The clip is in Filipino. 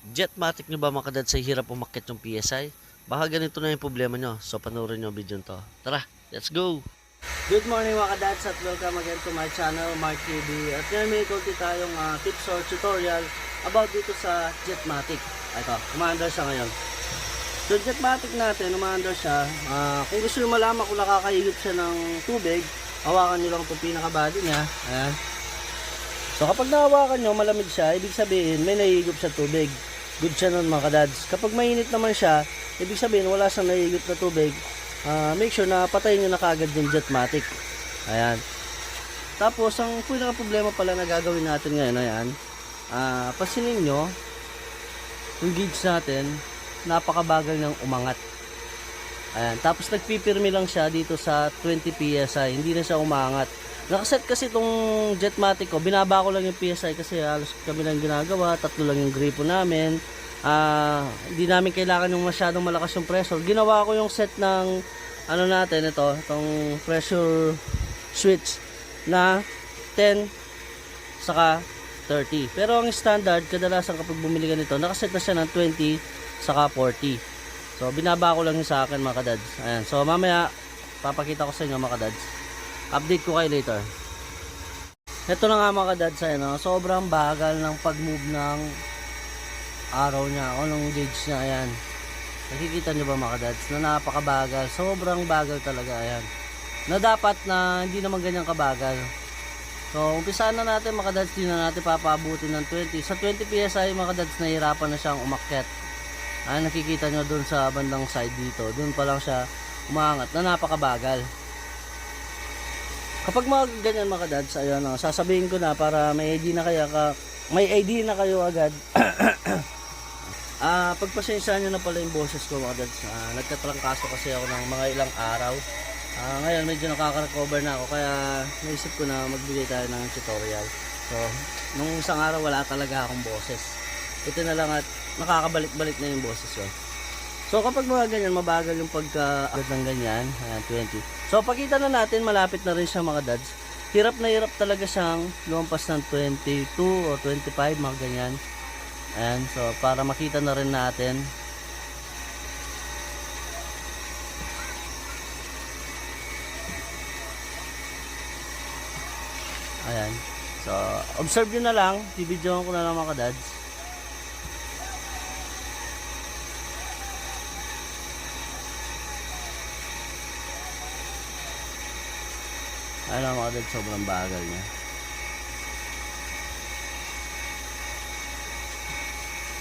Jetmatic nyo ba mga kadads ay hirap umakyat yung PSI? Baka ganito na yung problema nyo. So panoorin nyo ang video to. Tara, let's go! Good morning mga kadads at welcome again to my channel, Mark TV. At ngayon may konti tayong tips or tutorial about dito sa Jetmatic. Ito, umaandar siya ngayon. So Jetmatic natin, umaandar siya. Kung gusto nyo malaman kung nakakahigop siya ng tubig, hawakan nyo lang itong pinaka-body niya. Ayan. So kapag nahawakan nyo, malamig siya, ibig sabihin may nahihigop sa tubig. Good siya nun mga kadads. Kapag mainit naman siya, ibig sabihin wala siyang nahihigop na tubig. Make sure na patayin nyo na kagad yung Jetmatic. Ayan. Tapos ang pinaka problema pala na gagawin natin ngayon, ayan, pansinin nyo yung gauge natin, napakabagal ng umangat. Ayan. Tapos nagpipirmi lang siya dito sa 20 PSI, hindi na siya umangat. Nakaset kasi itong Jetmatic ko, binaba ko lang yung PSI kasi halos kami lang ginagawa, 3 lang yung gripo namin. Hindi namin kailangan yung masyadong malakas yung pressure. Ginawa ko yung set ng ano natin, itong pressure switch na 10 saka 30. Pero ang standard, kadalasan kapag bumili ka nito, nakaset na siya ng 20 saka 40. So binaba ko lang yung sa akin mga kadads. Ayan. So mamaya papakita ko sa inyo mga kadads. Update ko kayo later. Ito na nga mga kadads, sobrang bagal ng pag-move ng araw niya o ng gauge niya. Ayan, nakikita nyo ba mga kadads na napakabagal, sobrang bagal talaga. Ayan, na dapat na hindi naman ganyan kabagal. So umpisaan na natin mga kadads, di na natin papabutin ng 20. Sa 20 PSI mga kadads, nahihirapan na siyang umakyat. Ayan, nakikita nyo dun sa bandang side dito, dun pa lang siya umangat na napakabagal. Kapag mga ganyan mga kadads, ayun, sasabihin ko na para may ID na kayo agad. Pagpasensyahan nyo na pala yung boses ko mga kadads. Nagtatrangkaso kasi ako ng mga ilang araw. Ngayon medyo nakaka-recover na ako, kaya naisip ko na magbigay tayo ng tutorial. So nung isang araw wala talaga akong boses, ito na lang at nakakabalik-balik na yung boses ko. So kapag mga ganyan, mabagal yung pagka-agad ng ganyan. Ayan, 20. So pakita na natin, malapit na rin siya mga dads. Hirap na hirap talaga siyang lumampas ng 22 o 25 mga ganyan. Ayan, so para makita na rin natin. Ayan. So observe nyo na lang, i-videoan ko na lang mga dads. Ayan mga kadads, sobrang bagal niya.